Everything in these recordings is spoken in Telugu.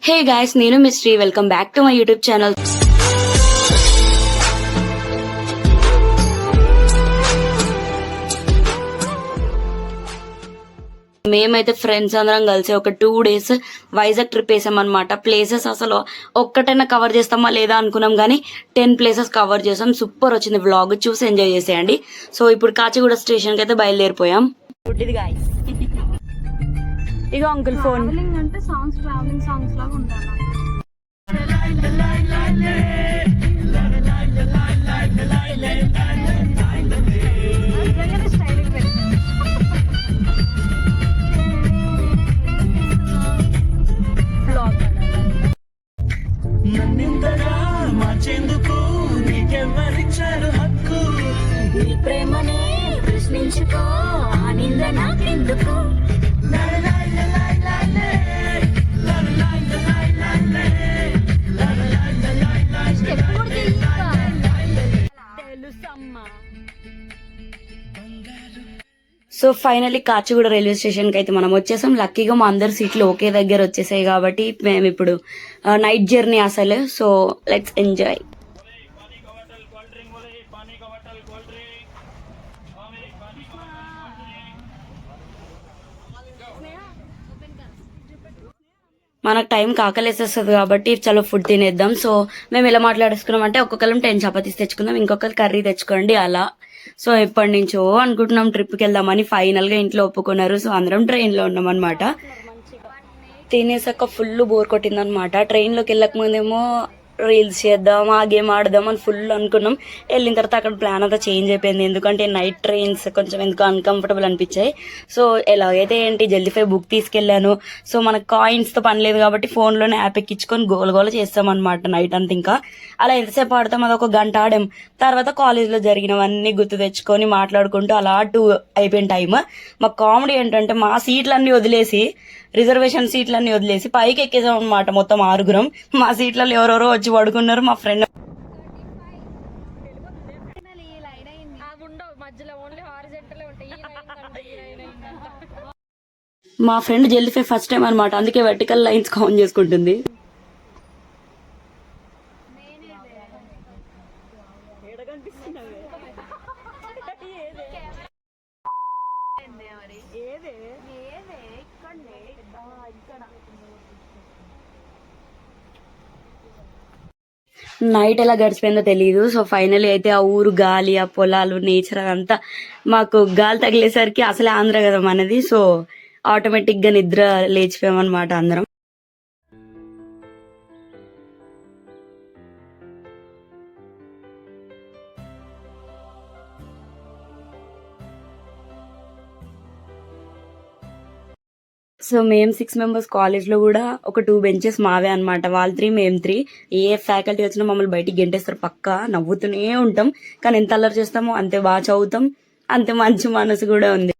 హే గాయ్స్, నేను మిస్ట్రీ. Welcome back to my YouTube channel. మేమైతే ఫ్రెండ్స్ అందరం కలిసి ఒక 2 days వైజాగ్ ట్రిప్ వేసామన్నమాట. ప్లేసెస్ అసలు ఒక్కటైనా కవర్ చేస్తామా లేదా అనుకున్నాం, కానీ 10 places కవర్ చేసాం. సూపర్ వచ్చింది. వ్లాగ్ చూసి ఎంజాయ్ చేసేయండి. సో ఇప్పుడు కాచిగూడ స్టేషన్ కి అయితే బయలుదేరిపోయాం. ఇగో అంకుల్ ఫోన్ అంటే సాంగ్స్, ట్రావెలింగ్ సాంగ్స్ లాగా ఉండాలి. ప్రేమనే ప్రశ్నించుకో, ఆనంద నాకెందుకు. So finally Kacheguda railway station కి అయితే మనం వచ్చేసాం. లక్కీగా మా అందరి సీట్లు ఒకే దగ్గర వచ్చేసాయి కాబట్టి మేము ఇప్పుడు నైట్ జర్నీ అసలు. So let's enjoy. మనకు టైం ఆకలేసేస్తుంది కాబట్టి చలో ఫుడ్ తినేద్దాం. సో మేము ఎలా మాట్లాడేసుకున్నాం అంటే ఒక్కొక్కరం 10 చపాతీస్ తెచ్చుకుందాం, ఇంకొకరు కర్రీ తెచ్చుకోండి అలా. సో ఎప్పటి నుంచో అనుకుంటున్నాం ట్రిప్కి వెళ్దామని, ఫైనల్ గా ఇంట్లో ఒప్పుకున్నారు. సో అందరం ట్రైన్ లో ఉన్నాం అనమాట. తినేసాక ఫుల్ బోర్ కొట్టిందనమాట. ట్రైన్ లోకి వెళ్ళక ముందేమో రీల్స్ చేద్దాం, ఆ గేమ్ ఆడదాం అని ఫుల్ అనుకున్నాం. వెళ్ళిన తర్వాత అక్కడ ప్లాన్ అంతా చేంజ్ అయిపోయింది. ఎందుకంటే నైట్ ట్రైన్స్ కొంచెం ఎందుకు అన్కంఫర్టబుల్ అనిపించాయి. సో ఎలాగైతే ఏంటి జల్దీఫై బుక్ తీసుకెళ్లాను. సో మనకు కాయిన్స్ తో పని లేదు కాబట్టి ఫోన్ లోనే యాప్ ఎక్కించుకొని గోల చేస్తాం అనమాట నైట్ అంతా. ఇంకా అలా ఎంతసేపు ఆడతాం, అది 1 గంట ఆడాం. తర్వాత కాలేజ్ లో జరిగినవన్నీ గుర్తు తెచ్చుకొని మాట్లాడుకుంటూ అలా 2 అయిపోయిన టైం. మా కామెడీ ఏంటంటే మా సీట్లన్నీ వదిలేసి, రిజర్వేషన్ సీట్లన్నీ వదిలేసి పైకి ఎక్కేసాం అనమాట. మొత్తం 6గురం. మా సీట్లలో ఎవరెవరో వచ్చి పడుకున్నారు. మా ఫ్రెండ్ జల్దీఫై ఫస్ట్ టైం అనమాట, అందుకే వర్టికల్ లైన్స్ కౌంట్ చేసుకుంటుంది. నైట్ ఎలా గడిచిపోయిందో తెలియదు. సో ఫైనల్లీ అయితే ఆ ఊరు గాలి, ఆ పొలాలు, నేచర్ అదంతా మాకు గాలి తగిలేసరికి, అసలే ఆంధ్ర కదా మనది, సో ఆటోమేటిక్ గా నిద్ర లేచిపోయామన్నమాట అందరం. సో మేము 6 members. కాలేజ్ లో కూడా ఒక 2 benches మావే అనమాట. వాళ్ళు 3, మేము 3. ఏ ఫ్యాకల్టీ వచ్చినా మమ్మల్ని బయటికి గెంటేస్తారు పక్కా. నవ్వుతూనే ఉంటాం, కానీ ఎంత అల్లరి చేస్తామో అంతే బాగా చదువుతాం, అంతే మంచి మనసు కూడా ఉంది.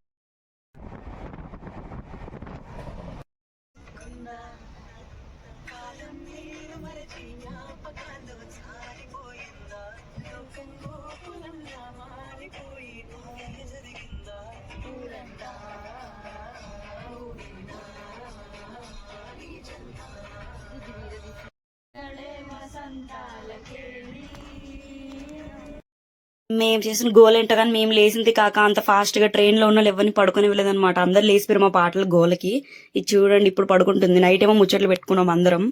మేము చేసిన గోల్ ఏంటో కానీ మేము లేసింది కాక అంత ఫాస్ట్ గా ట్రైన్ లో ఉన్న ఎవరిని పడుకొని వెళ్ళదనమాట. అందరు లేసిపోయారు మా పాటల గోలకి. ఇది చూడండి ఇప్పుడు పడుకుంటుంది. నైట్ ఏమో ముచ్చట్లు పెట్టుకున్నాం అందరం.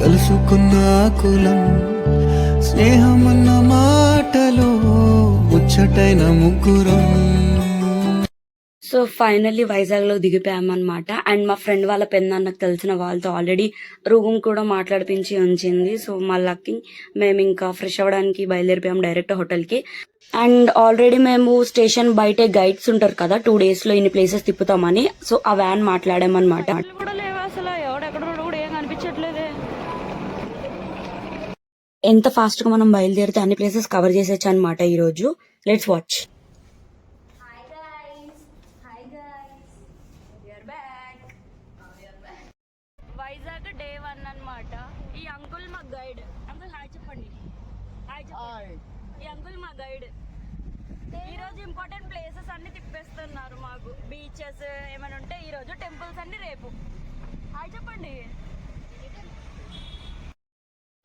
కలుసుకున్న కులం స్నేహమన్న మాటలో ముచ్చటైన ముగ్గురం. సో ఫైనల్లీ వైజాగ్ లో దిగిపోయామన్నమాట. అండ్ మా ఫ్రెండ్ వాళ్ళ పెద్దన్నకు తెలిసిన వాళ్ళతో ఆల్రెడీ రూమ్ కూడా మాట్లాడిపించి ఉంచింది. సో మళ్ళీ మేము ఇంకా ఫ్రెష్ అవ్వడానికి బయలుదేరిపోయాం డైరెక్ట్ హోటల్ కి. అండ్ ఆల్రెడీ మేము స్టేషన్ బయటే గైడ్స్ ఉంటారు కదా, 2 days లో ఇన్ని ప్లేసెస్ తిప్పుతామని. సో ఆ వ్యాన్ మాట్లాడామన్నమాట. ఎంత ఫాస్ట్ గా మనం బయలుదేరితే అన్ని ప్లేసెస్ కవర్ చేసేచ్చు అనమాట ఈ రోజు. Let's watch. వైజాగ్ డే 1 అన్నమాట. ఈ అంకుల్ మా గైడ్. అంకుల్ హాయ్ చెప్పండి. హాయ్ చెప్పండి. ఈ అంకుల్ మా గైడ్. ఈ రోజు ఇంపార్టెంట్ ప్లేసెస్ అన్ని తిప్పేస్తున్నారు మాకు. బీచెస్ ఏమైనా ఉంటే ఈ రోజు, టెంపుల్స్ అన్ని రేపు. హాయ్ చెప్పండి.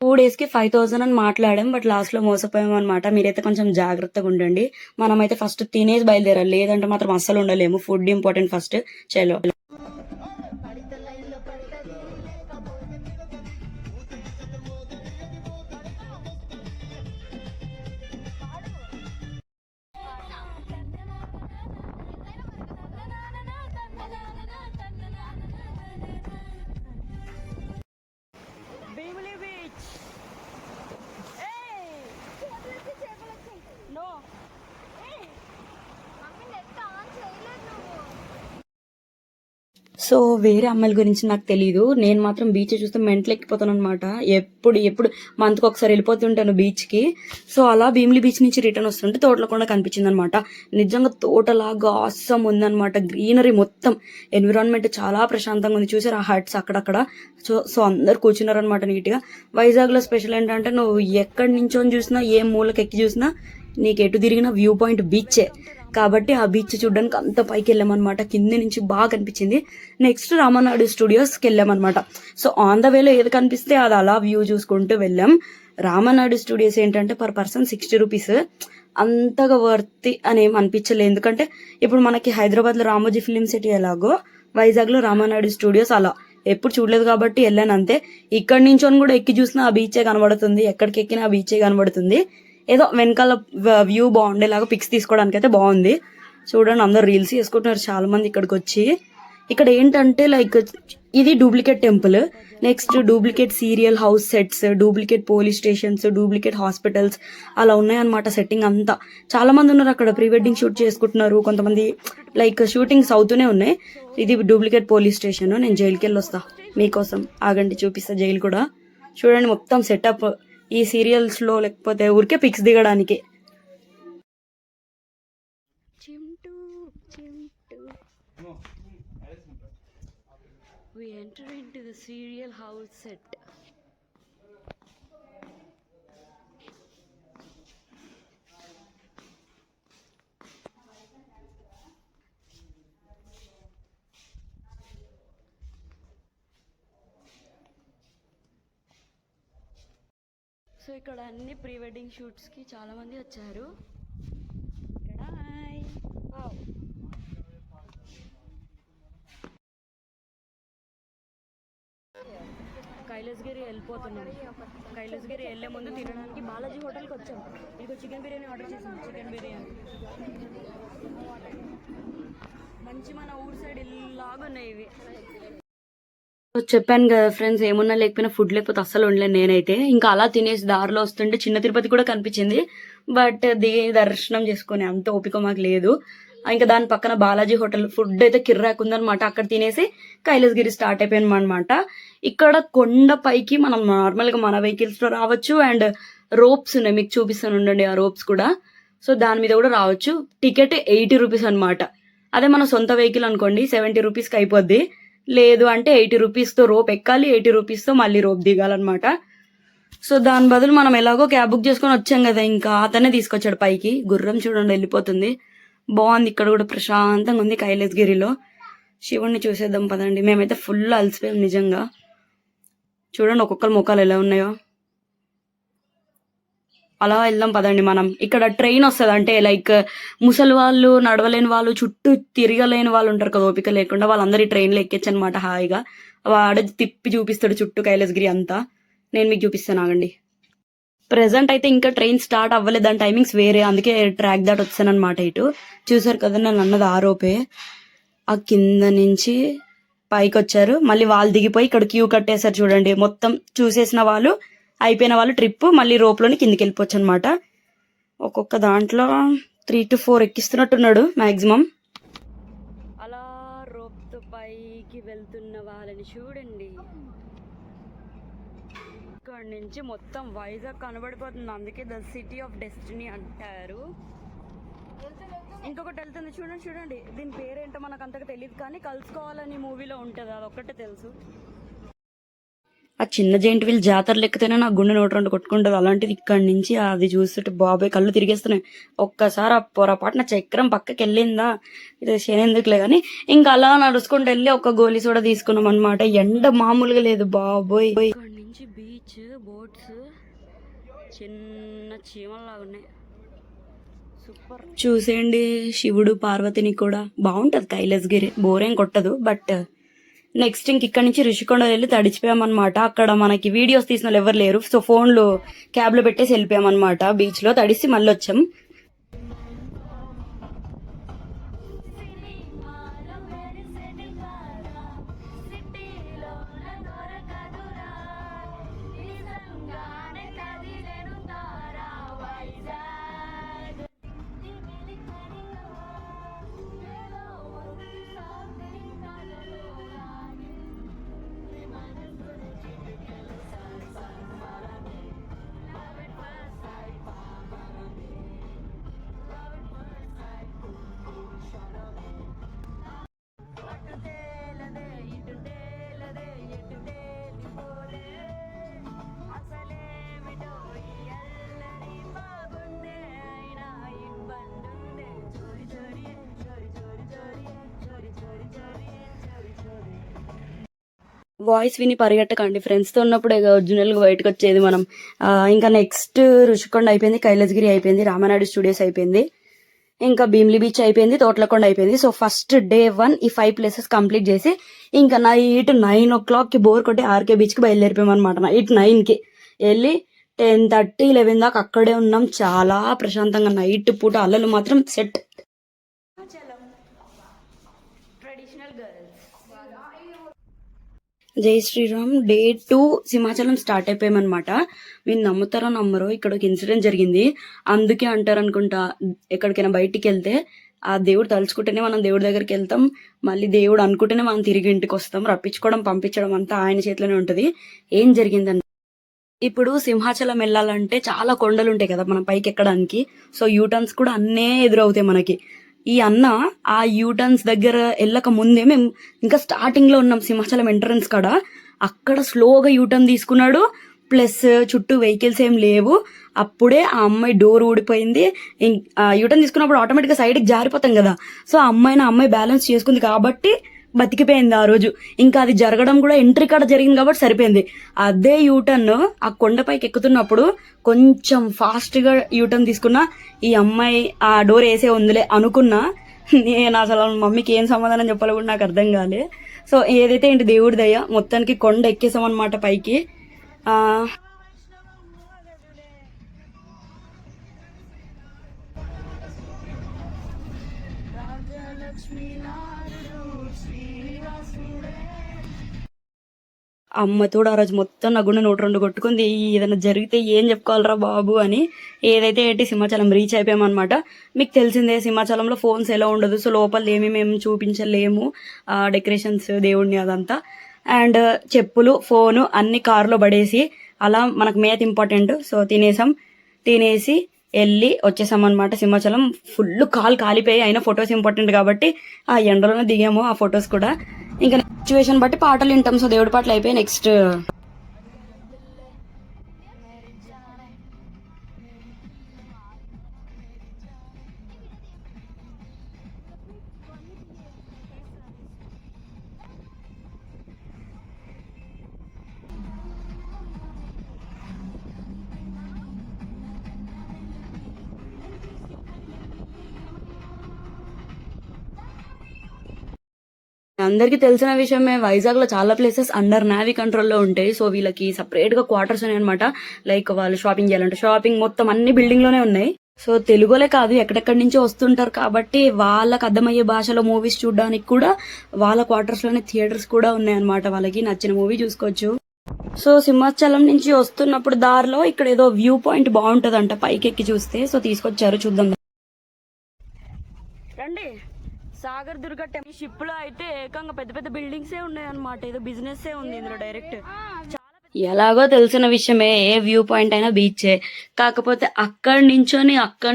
2 డేస్కి 5,000 అని మాట్లాడాం, బట్ లాస్ట్ లో మోసపోయాం అనమాట. మీరైతే కొంచెం జాగ్రత్తగా ఉండండి. మనమైతే ఫస్ట్ తినేసి బయలుదేరాలి, లేదంటే మాత్రం అస్సలు ఉండలేము. Food important first. చలో. సో వేరే అమ్మాయిల గురించి నాకు తెలియదు, నేను మాత్రం బీచ్ చూస్తే మెంటల్ ఎక్కిపోతాను అనమాట. ఎప్పుడు మంత్కి ఒకసారి వెళ్ళిపోతుంటాను బీచ్కి. సో అలా భీమిలి బీచ్ నుంచి రిటర్న్ వస్తుంటే తోటలకొండ కనిపించింది అనమాట. నిజంగా తోటలాగా ఆసమ్ ఉందన్నమాట. గ్రీనరీ మొత్తం, ఎన్విరాన్మెంట్ చాలా ప్రశాంతంగా ఉంది. చూసారు ఆ హట్స్ అక్కడక్కడ. సో అందరు కూర్చున్నారు అనమాట నీట్గా. వైజాగ్లో స్పెషల్ ఏంటంటే నువ్వు ఎక్కడి నుంచో చూసినా, ఏ మూలకి ఎక్కి చూసినా, నీకు ఎటు తిరిగిన వ్యూ పాయింట్ బీచే. కాబట్టి ఆ బీచ్ చూడడానికి అంత పైకి వెళ్ళామన్నమాట. కింద నుంచి బాగా కనిపించింది. నెక్స్ట్ రామనాయుడు స్టూడియోస్కి వెళ్ళామన్నమాట. సో ఆన్ ద వేలో ఏది కనిపిస్తే అది అలా వ్యూ చూసుకుంటూ వెళ్ళాం. రామనాయుడు స్టూడియోస్ ఏంటంటే పర్ పర్సన్ 60 రూపీస్. అంతగా వర్తి అని ఏం అనిపించలేదు. ఎందుకంటే ఇప్పుడు మనకి హైదరాబాద్లో రామోజీ ఫిలిం సిటీ ఎలాగో, వైజాగ్లో రామనాయుడు స్టూడియోస్ అలా. ఎప్పుడు చూడలేదు కాబట్టి వెళ్ళాను అంతే. ఇక్కడి నుంచి కూడా ఎక్కి చూసినా ఆ బీచే కనబడుతుంది, ఎక్కడికి ఎక్కినా ఆ బీచే కనబడుతుంది. ఏదో వెనకాల వ్యూ బాగుండేలాగా పిక్స్ తీసుకోవడానికి అయితే బాగుంది. చూడండి అందరు రీల్స్ చేసుకుంటున్నారు చాలా మంది ఇక్కడికి వచ్చి. ఇక్కడ ఏంటంటే లైక్ ఇది duplicate temple, next duplicate serial house sets, duplicate police stations, duplicate hospitals అలా ఉన్నాయన్నమాట. సెట్టింగ్ అంతా చాలా మంది ఉన్నారు అక్కడ. ప్రీ వెడ్డింగ్ షూట్ చేసుకుంటున్నారు కొంతమంది, లైక్ షూటింగ్స్ అవుతూనే ఉన్నాయి. ఇది డూప్లికేట్ పోలీస్ స్టేషన్. నేను జైలుకి వెళ్ళి వస్తా మీకోసం, ఆగండి చూపిస్తా జైలు కూడా. చూడండి మొత్తం సెటప్ ఈ సీరియల్స్ లో, లేకపోతే ఊరికే పిక్స్ దిగడానికి. We enter into the serial house set. So ఇక్కడ అన్ని ప్రీ వెడ్డింగ్ షూట్స్కి చాలా మంది వచ్చారు. కైలాసగిరి వెళ్ళిపోతున్నాం. కైలాసగిరి వెళ్ళే ముందు తినడానికి బాలాజీ హోటల్కి వచ్చాం. ఇదిగో చికెన్ బిర్యానీ ఆర్డర్ చేసాం. చికెన్ బిర్యానీ మంచి మన ఊరు సైడ్ ఇలాగున్నాయి ఇవి. చెప్పాను కదా ఫ్రెండ్స్, ఏమున్నా లేకపోయినా ఫుడ్ లేకపోతే అస్సలు ఉండలేను నేనైతే. ఇంకా అలా తినేసి దారిలో వస్తుంటే చిన్న తిరుపతి కూడా కనిపించింది, బట్ దర్శనం చేసుకునే అంత ఓపిక మాకు లేదు. ఇంకా దాని పక్కన బాలాజీ హోటల్ ఫుడ్ అయితే కిర్రాక్ ఉందనమాట. అక్కడ తినేసి కైలాసగిరి స్టార్ట్ అయిపోయాం అనమాట. ఇక్కడ కొండ పైకి మనం నార్మల్గా మన వెహికల్స్ లో రావచ్చు, అండ్ రోప్స్ ఉన్నాయి, మీకు చూపిస్తాను ఉండండి ఆ రోప్స్ కూడా. సో దాని మీద కూడా రావచ్చు. టికెట్ 80 రూపీస్ అనమాట. అదే మన సొంత వెహికల్ అనుకోండి 70 రూపీస్కి అయిపోద్ది. లేదు అంటే 80 రూపీస్తో రోప్ ఎక్కాలి, 80 రూపీస్తో మళ్ళీ రోప్ దిగాలన్నమాట. సో దాని బదులు మనం ఎలాగో క్యాబ్ బుక్ చేసుకొని వచ్చాం కదా, ఇంకా అతనే తీసుకొచ్చాడు పైకి. గుర్రం చూడండి వెళ్ళిపోతుంది. బాగుంది, ఇక్కడ కూడా ప్రశాంతంగా ఉంది కైలాసగిరిలో. శివుణ్ణి చూసేద్దాం పదండి. మేమైతే ఫుల్ అలసిపోయాం నిజంగా. చూడండి ఒక్కొక్కరు ముఖాలు ఎలా ఉన్నాయో. అలా వెళ్దాం పదండి మనం. ఇక్కడ ట్రైన్ వస్తుంది, అంటే లైక్ ముసలి వాళ్ళు, నడవలేని వాళ్ళు, చుట్టూ తిరగలేని వాళ్ళు ఉంటారు కదా ఓపిక లేకుండా, వాళ్ళందరూ ఈ ట్రైన్లో ఎక్కొచ్చు అనమాట హాయిగా. వాడే తిప్పి చూపిస్తాడు చుట్టూ కైలాసగిరి అంతా. నేను మీకు చూపిస్తాను ఆగండి. ప్రెసెంట్ అయితే ఇంకా ట్రైన్ స్టార్ట్ అవ్వలేదు, దాని టైమింగ్స్ వేరే, అందుకే ట్రాక్ దాటి వచ్చాను అనమాట. ఇటు చూసారు కదా నేను అన్నది ఆ రోపే. ఆ కింద నుంచి పైకి వచ్చారు, మళ్ళీ వాళ్ళు దిగిపోయి ఇక్కడ క్యూ కట్టేశారు చూడండి. మొత్తం చూసేసిన వాళ్ళు, అయిపోయిన వాళ్ళు ట్రిప్ మళ్ళీ రోప్లోని కిందికి వెళ్ళిపోవచ్చు అనమాట. ఒక్కొక్క దాంట్లో 3 to 4 ఎక్కిస్తున్నట్టున్నాడు మ్యాక్సిమం. అలా రోప్తో పైకి వెళ్తున్న వాళ్ళని చూడండి. ఇక్కడ నుంచి మొత్తం వైజాగ్ కనబడిపోతుంది, అందుకే ద సిటీ ఆఫ్ డెస్టినీ అంటారు. ఇంకొకటి వెళ్తుంది చూడండి చూడండి, దీని పేరేంటో మనకు అంతగా తెలియదు, కానీ కలుసుకోవాలని మూవీలో ఉంటుంది, అదొక్కటే తెలుసు. ఆ చిన్న జైంట్ వీల్ జాతరలు ఎక్కితేనే నా గుండె నోటి రెండు కొట్టుకుంటుంది. అలాంటిది ఇక్కడి నుంచి అది చూస్తుంటే బాబాయ్ కళ్ళు తిరిగేస్తున్నాయి. ఒక్కసారి ఆ పొరపాటున చక్రం పక్కకి వెళ్ళిందా ఇది శనేందుకులే కానీ ఇంకా అలా నడుచుకుంటూ వెళ్ళి ఒక గోలీ సోడా తీసుకున్నాం అనమాట. ఎండ మామూలుగా లేదు బాబోయ్. ఇక్కడి నుంచి బీచ్, బోట్స్, చిన్న చీమల్లాగా ఉన్నాయి. సూపర్. చూసేయండి శివుడు పార్వతిని కూడా బాగుంటది కైలాసగిరి. బోరేం కొట్టదు. బట్ నెక్స్ట్ ఇక్కడ నుంచి ఋషికొండ వెళ్ళి తడిచిపోయామన్నమాట. అక్కడ మనకి వీడియోస్ తీసిన వాళ్ళు ఎవరు లేరు. సో ఫోన్లు క్యాబ్ లో పెట్టేసి వెళ్ళిపోయామన్నమాట. బీచ్ లో తడిసి మళ్ళీ వచ్చాం. వాయిస్ విని పరిగెట్టకండి. ఫ్రెండ్స్ తో ఉన్నప్పుడు ఒరిజినల్ గా బయటకు వచ్చేది మనం. ఇంకా నెక్స్ట్ రుషికొండ అయిపోయింది, కైలాసగిరి అయిపోయింది, రామానాయుడు స్టూడియోస్ అయిపోయింది, ఇంకా భీమిలి బీచ్ అయిపోయింది, తోట్లకొండ అయిపోయింది. సో ఫస్ట్ డే 1 ఈ 5 ప్లేసెస్ కంప్లీట్ చేసి ఇంకా నైట్ 9 o'clock కి బోర్ కొట్టి ఆర్కే బీచ్ కి బయలుదేరిపోయాం అనమాట. నైట్ 9 కి వెళ్ళి 10:30, 11 దాకా అక్కడే ఉన్నాం. చాలా ప్రశాంతంగా. నైట్ పూట అల్లలు మాత్రం సెట్. జై శ్రీరామ్. డే 2 సింహాచలం స్టార్ట్ అయిపోయామన్నమాట. మీరు నమ్ముతారో నమ్మరో ఇక్కడ ఒక ఇన్సిడెంట్ జరిగింది. అందుకే అంటారు అనుకుంటా, ఎక్కడికైనా బయటికి వెళ్తే ఆ దేవుడు తలుచుకుంటేనే మనం దేవుడి దగ్గరికి వెళ్తాం, మళ్ళీ దేవుడు అనుకుంటేనే మనం తిరిగి ఇంటికి వస్తాం. రప్పించుకోవడం పంపించడం అంతా ఆయన చేతిలోనే ఉంటది. ఏం జరిగిందంటే, ఇప్పుడు సింహాచలం వెళ్ళాలంటే చాలా కొండలు ఉంటాయి కదా మనం పైకి ఎక్కడానికి. సో యూటర్న్స్ కూడా అన్నే ఎదురవుతాయి మనకి. ఈ అన్న ఆ యూటర్న్స్ దగ్గర వెళ్ళక ముందే మేము ఇంకా స్టార్టింగ్ లో ఉన్నాం సింహాచలం ఎంట్రన్స్ కాడ. అక్కడ స్లోగా యూటర్న్ తీసుకున్నాడు. ప్లస్ చుట్టూ వెహికల్స్ ఏం లేవు. అప్పుడే ఆ అమ్మాయి డోర్ ఊడిపోయింది. యూటర్న్ తీసుకున్నప్పుడు ఆటోమేటిక్ గా సైడ్కి జారిపోతాం కదా. సో ఆ అమ్మాయి బ్యాలెన్స్ చేసుకుంది కాబట్టి బతికిపోయింది ఆ రోజు. ఇంకా అది జరగడం కూడా ఎంట్రీ కాడ జరిగింది కాబట్టి సరిపోయింది. అదే యూటర్న్ ఆ కొండపైకి ఎక్కుతున్నప్పుడు కొంచెం ఫాస్ట్ గా యూటర్న్ తీసుకున్నా ఈ అమ్మాయి ఆ డోర్ వేసే ఉందిలే అనుకున్నా. నేను అసలు మమ్మీకి ఏం సమాధానం చెప్పాలో కూడా నాకు అర్థం కాలే. సో ఏదైతే ఏంటి దేవుడి దయ, మొత్తానికి కొండ ఎక్కేసాం అనమాట పైకి. అమ్మతోడు ఆ రోజు మొత్తం నా గుండె 102 కొట్టుకుంది. ఏదైనా జరిగితే ఏం చెప్పుకోవాలరా బాబు అని. ఏదైతే ఏంటి సింహాచలం రీచ్ అయిపోయామన్నమాట. మీకు తెలిసిందే సింహాచలంలో ఫోన్స్ ఎలా ఉండదు. సో లోపల ఏమి మేము చూపించలేము, డెకరేషన్స్ దేవుడిని అదంతా. అండ్ చెప్పులు, ఫోను అన్ని కారులో పడేసి అలా మనకు మేత ఇంపార్టెంట్. సో తినేసి వెళ్ళి వచ్చేసాం అనమాట. సింహాచలం ఫుల్ కాలిపోయి, అయినా ఫొటోస్ ఇంపార్టెంట్ కాబట్టి ఆ ఎండలోనే దిగాము ఆ ఫొటోస్ కూడా. ఇంకా సిచ్యువేషన్ బట్టి పాటలు వింటాం. సో దేవుడి పాటలు అయిపోయి నెక్స్ట్ అందరికి తెలిసిన విషయమే, వైజాగ్ లో చాలా ప్లేసెస్ అండర్ నావీ కంట్రోల్లో ఉంటాయి. సో వీళ్ళకి సపరేట్ గా క్వార్టర్స్ ఉన్నాయి అనమాట. లైక్ వాళ్ళు షాపింగ్ చేయాలంటే షాపింగ్ మొత్తం అన్ని బిల్డింగ్ లోనే ఉన్నాయి. సో తెలుగులే కాదు ఎక్కడెక్కడి నుంచో వస్తుంటారు కాబట్టి వాళ్ళకి అర్థమయ్యే భాషలో మూవీస్ చూడడానికి కూడా వాళ్ళ క్వార్టర్స్ లోనే థియేటర్స్ కూడా ఉన్నాయన్నమాట. వాళ్ళకి నచ్చిన మూవీ చూసుకోవచ్చు. సో సింహాచలం నుంచి వస్తున్నప్పుడు దారిలో ఇక్కడ ఏదో వ్యూ పాయింట్ బాగుంటదంట పైకి ఎక్కి చూస్తే. సో తీసుకొచ్చారు, చూద్దాం రండి. సాగర్ దుర్గ టెంపుల్ షిప్ లో అయితే ఏకంగా పెద్ద పెద్ద బిల్డింగ్స్ ఉన్నాయి అనమాట. ఏదో బిజినెస్ ఉంది ఇందులో డైరెక్ట్. ఎలాగో తెలిసిన విషయమే, ఏ వ్యూ పాయింట్ అయినా బీచే. కాకపోతే అక్కడి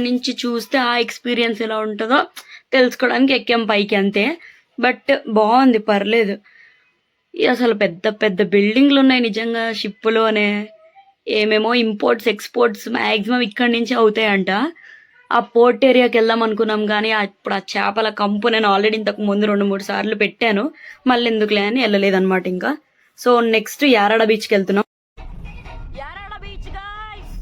నుంచి చూస్తే ఆ ఎక్స్పీరియన్స్ ఎలా ఉంటుందో తెలుసుకోవడానికి ఎక్కాం పైకి అంతే. బట్ బాగుంది, పర్లేదు. అసలు పెద్ద పెద్ద బిల్డింగ్లు ఉన్నాయి నిజంగా షిప్లోనే. ఏమేమో ఇంపోర్ట్స్ ఎక్స్పోర్ట్స్ మాక్సిమం ఇక్కడి నుంచి అవుతాయంట. ఆ పోర్ట్ ఏరియాకి వెళ్దాం అనుకున్నాం కానీ ఇప్పుడు ఆ చేపల కంపు నేను ఆల్రెడీ ఇంతకు ముందు 2-3 సార్లు పెట్టాను. మళ్ళీ ఎందుకులే అని వెళ్ళలేదన్నమాట ఇంకా. సో నెక్స్ట్ యారాడ బీచ్కి వెళ్తున్నాం. యారాడ బీచ్ గాయ్స్,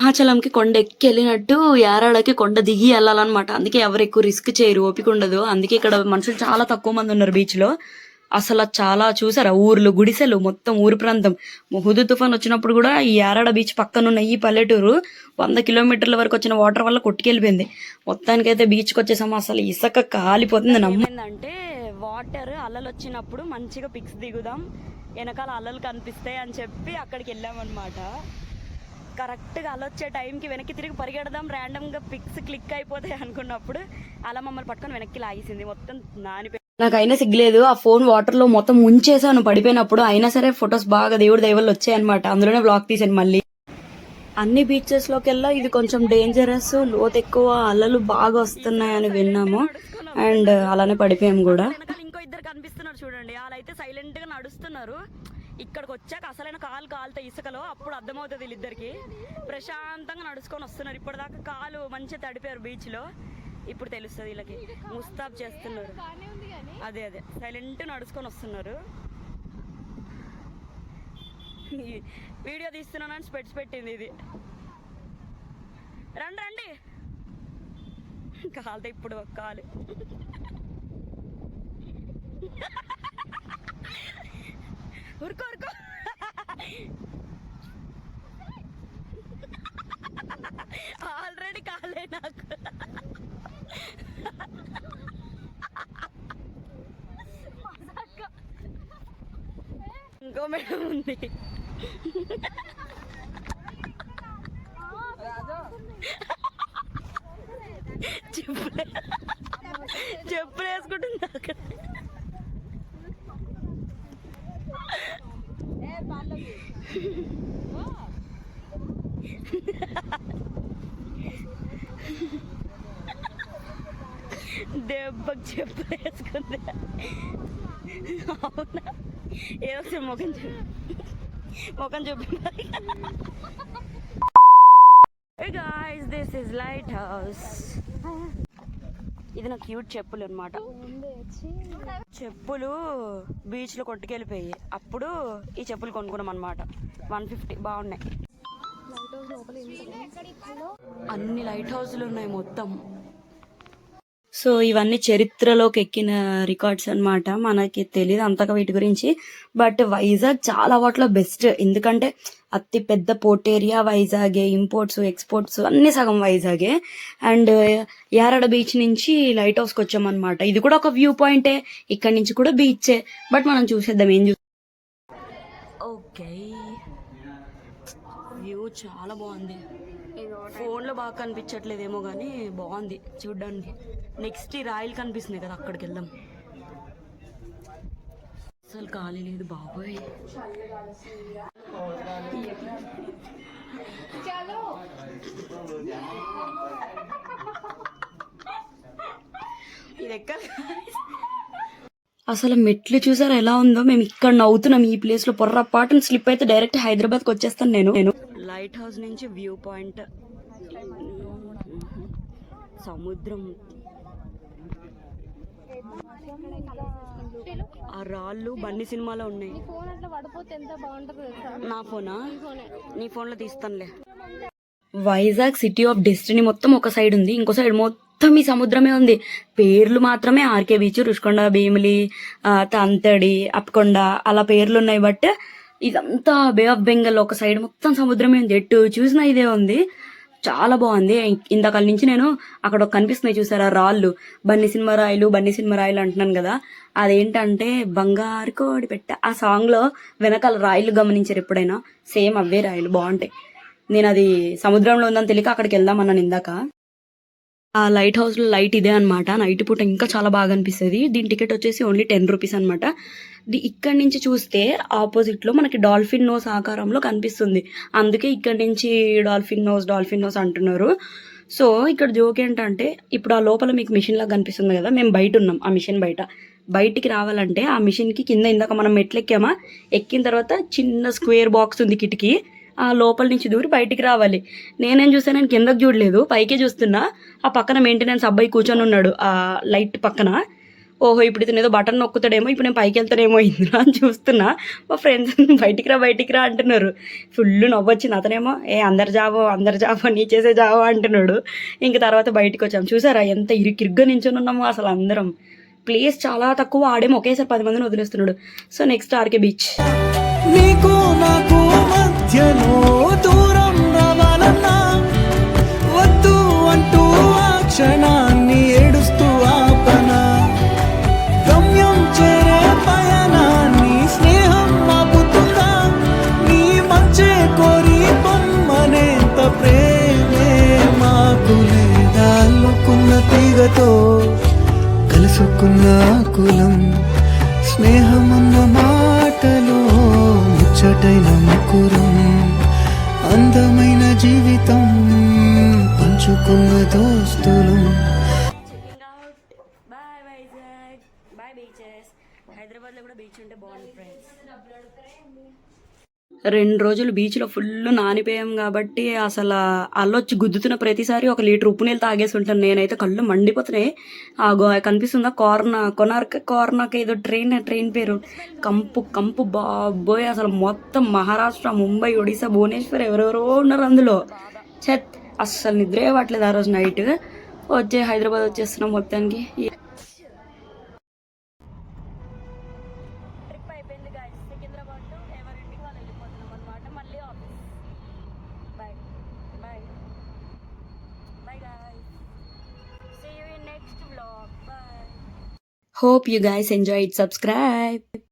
సింహాచలంకి కొండ ఎక్కి వెళ్ళినట్టు యారాడకి కొండ దిగి వెళ్ళాలన్నమాట. అందుకే ఎవరు ఎక్కువ రిస్క్ చేయరు, ఓపిక ఉండదు. అందుకే ఇక్కడ మనుషులు చాలా తక్కువ మంది ఉన్నారు బీచ్ లో. అసలు చాలా చూసారా, ఊర్లు గుడిసెలు మొత్తం ఊరు ప్రాంతం. హుదూ తుఫాన్ వచ్చినప్పుడు కూడా ఈ యారాడ బీచ్ పక్కనున్న ఈ పల్లెటూరు 100 కిలోమీటర్ల వరకు వచ్చిన వాటర్ వల్ల కొట్టుకెళ్ళిపోయింది. మొత్తానికైతే బీచ్కి వచ్చేసాము. అసలు ఇసుక కాలిపోతుంది. నమ్మిందంటే వాటర్ అలలు వచ్చినప్పుడు మంచిగా పిక్స్ దిగుదాం, వెనకాల అలలు కనిపిస్తాయి అని చెప్పి అక్కడికి వెళ్ళామన్నమాట. కరెక్ట్గా అలా వచ్చే టైంకి వెనక్కి తిరిగి పరిగెడదాం, ర్యాండమ్గా పిక్స్ క్లిక్ అయిపోతాయి అనుకున్నప్పుడు అలా మమ్మల్ని పట్టుకొని వెనక్కి లాగేసింది. మొత్తం నానిపోయి నాకైనా సిగ్గులేదు, ఆ ఫోన్ వాటర్ లో మొత్తం ముంచేసాను పడిపోయినప్పుడు. అయినా సరే ఫొటోస్ బాగా దేవుడి దయవల్ల వచ్చాయన్నమాట. అందులోనే బ్లాగ్ తీసాను మళ్ళీ. అన్ని బీచెస్ లోకెల్లా ఇది కొంచెం డేంజరస్, లోతు ఎక్కువ, అలలు బాగా వస్తున్నాయని విన్నాము. అండ్ అలానే పడిపోయాము కూడా. ఇంకో ఇద్దరు కనిపిస్తున్నారు చూడండి, వాళ్ళైతే సైలెంట్ గా నడుస్తున్నారు. ఇక్కడికి వచ్చాక అసలైన కాలు కాలుతో ఇసుకలో అప్పుడు అర్థమవుతుంది వీళ్ళిద్దరికి. ప్రశాంతంగా నడుచుకొని వస్తున్నారు. ఇప్పటిదాకా కాలు మంచిగా తడిపారు బీచ్ లో, ఇప్పుడు తెలుస్తుంది వీళ్ళకి. ముస్తాబ్ చేస్తున్నారు. అదే అదే సైలెంట్ నడుచుకొని వస్తున్నారు. వీడియో తీస్తున్నానని స్పెట్స్ పెట్టింది ఇది. రండి రండి, కాలుతో ఇప్పుడు కాలు. ఉరుకో ఉరుకో, ఆల్రెడీ కాలే నాకు. ఇంకో మేడం ఉంది. చెప్పులు వేసుకుంటుంది అక్కడ. దెబ్బకి చెప్పులు వేసుకుంది. అవునా, ఏదో ముఖం చెప్పి. Hey guys, this is Lighthouse. ఇది నా క్యూట్ చెప్పులు అన్నమాట. చెప్పులు బీచ్ లో కొట్టుకెళ్ళిపోయి అప్పుడు ఈ చెప్పులు కొనుక్కున్నాం అన్నమాట. 150 బాగున్నాయి. అన్ని లైట్ హౌస్లు ఉన్నాయి మొత్తం. సో ఇవన్నీ చరిత్రలోకి ఎక్కిన రికార్డ్స్ అన్నమాట. మనకి తెలియదు అంతగా వీటి గురించి, బట్ వైజాగ్ చాలా వాటిలో బెస్ట్. ఎందుకంటే అతి పెద్ద పోర్ట్ ఏరియా వైజాగే, ఇంపోర్ట్స్ ఎక్స్పోర్ట్స్ అన్ని సగం వైజాగే. అండ్ యారాడ బీచ్ నుంచి లైట్ హౌస్కి వచ్చామన్నమాట. ఇది కూడా ఒక వ్యూ పాయింటే, ఇక్కడ నుంచి కూడా బీచే. బట్ మనం చూసేద్దాం ఏం ఓకే, వ్యూ చాలా బాగుంది. ఫోన్లో బాగా కనిపించట్లేదేమో కానీ బాగుంది చూడ్డానికి. నెక్స్ట్ ఈ రాయల్ కనిపిస్తుంది కదా, అక్కడికి వెళ్దాం. అసలు ఖాళీ లేదు బాబోయ్. ఇది ఎక్కడ అసలు మెట్లు చూసారా ఎలా ఉందో. మేము ఇక్కడ నవ్వుతున్నాం ఈ ప్లేస్ లో. పొర్రపాటున స్లిప్ అయితే డైరెక్ట్ హైదరాబాద్కి వచ్చేస్తాను నేను. లైట్ హౌస్ నుంచి వ్యూ పాయింట్, సముద్రం, ఆ రాళ్ళు బన్నీ సినిమాలో ఉన్నాయి. నా ఫోనా? నీ ఫోన్ లో తీస్తానులే. వైజాగ్ సిటీ ఆఫ్ డెస్టినీ మొత్తం ఒక సైడ్ ఉంది, ఇంకో సైడ్ మొత్తం ఈ సముద్రమే ఉంది. పేర్లు మాత్రమే ఆర్కే బీచ్, రుషికొండ, భీమిలి, తంతడి, అప్కొండ అలా పేర్లు ఉన్నాయి. బట్ ఇదంతా బే ఆఫ్ బెంగాల్, ఒక సైడ్ మొత్తం సముద్రమే ఉంది. ఎటు చూసినా ఇదే ఉంది. చాలా బాగుంది. ఇంతకాల నుంచి నేను అక్కడ కనిపిస్తున్నాయి చూసారా రాళ్ళు, బన్నీ సినిమా రాయలు అంటున్నాను కదా, అదేంటంటే బంగారు కోడి పెట్ట ఆ సాంగ్ లో వెనకాల రాయిలు గమనించారు ఎప్పుడైనా? సేమ్ అవే రాయిలు, బాగుంటాయి. నేను అది సముద్రంలో ఉందని తెలియక అక్కడికి వెళ్దామన్నాను ఇందాక. ఆ లైట్ హౌస్లో లైట్ ఇదే అనమాట. నైట్ పూట ఇంకా చాలా బాగా అనిపిస్తుంది. దీని టికెట్ వచ్చేసి ఓన్లీ 10 రూపీస్ అనమాట. ఇక్కడి నుంచి చూస్తే ఆపోజిట్లో మనకి డాల్ఫిన్ నోస్ ఆకారంలో కనిపిస్తుంది. అందుకే ఇక్కడి నుంచి డాల్ఫిన్ నోస్ అంటున్నారు. సో ఇక్కడ జోక్ ఏంటంటే ఇప్పుడు ఆ లోపల మీకు మిషన్ లాగా కనిపిస్తుంది కదా, మేము బయట ఉన్నాం. ఆ మిషన్ బయటికి రావాలంటే ఆ మిషన్కి కింద ఇందాక మనం ఎక్కామా, ఎక్కిన తర్వాత చిన్న స్క్వేర్ బాక్స్ ఉంది కిటికీ, ఆ లోపల నుంచి దూరి బయటికి రావాలి. నేనేం చూసాను, నేను కిందకు చూడలేదు, పైకే చూస్తున్నా. ఆ పక్కన మెయింటెనెన్స్ అబ్బాయి కూర్చొని ఉన్నాడు ఆ లైట్ పక్కన. ఓహో ఇప్పుడు ఇతను ఏదో బటన్ నొక్కుతాడేమో, ఇప్పుడు నేను పైకి వెళ్తానేమో ఇందులో అని చూస్తున్నా. మా ఫ్రెండ్స్ బయటికి రా అంటున్నారు. ఫుల్ నవ్వొచ్చింది. అతనేమో అందరు జాబో నీ చేసే జాబో అంటున్నాడు. ఇంక తర్వాత బయటికి వచ్చాం. చూసారా ఎంత ఇరుగ్గా నించొని ఉన్నామో అసలు అందరం. ప్లేస్ చాలా తక్కువ, ఆడేమో ఒకేసారి 10 మందిని వదిలేస్తున్నాడు. So next RK beach. నీకు నాకు మధ్యలో దూరం రావాలన్నా వద్దు అంటూ ఆ క్షణాన్ని ఏడుస్తూ ఆపనా, గమ్యం చేరే పయనాన్ని స్నేహం ఆపుతుందా, నీ మంచే కోరి పొమ్మనేంత ప్రేమే మాకు లేదా, అల్లుకున్న తీగతో కలుసుకున్న కులం, స్నేహమన్న మాటలో ముచ్చటైన ముకురం, అందమైన జీవితం పంచుకున్న దోస్తులు. Bye Vizag, bye beaches. హైదరాబాద్లో కూడా బీచ్ ఉంటే బాగుంది ఫ్రెండ్స్. 2 రోజులు బీచ్లో ఫుల్ నానిపోయాం కాబట్టి అసలు అల్లొచ్చి గుద్దుతున్న ప్రతిసారి 1 లీటర్ ఉప్పు నీళ్ళు తాగేసి ఉంటాను. నేనైతే కళ్ళు మండిపోతున్నాయి. కనిపిస్తుందా కార్నాక్ ఏదో ట్రైన్ పేరు, కంపు బాబోయ్. అసలు మొత్తం మహారాష్ట్ర, ముంబై, ఒడిశా, భువనేశ్వర్ ఎవరెవరో ఉన్నారు అందులో. అస్సలు నిద్రే పట్టలేదు ఆ రోజు నైట్. హైదరాబాద్ వచ్చేస్తున్నాం మొత్తానికి. ట్రిప్ అయిపోయింది గాయ్స్. సికింద్రాబాద్ టు ఎవరింటికి వాళ్ళు వెళ్ళిపోతున్నాం అనమాట. మళ్ళీ office. Bye guys. See you in next vlog. Bye. Hope you guys enjoyed. Subscribe.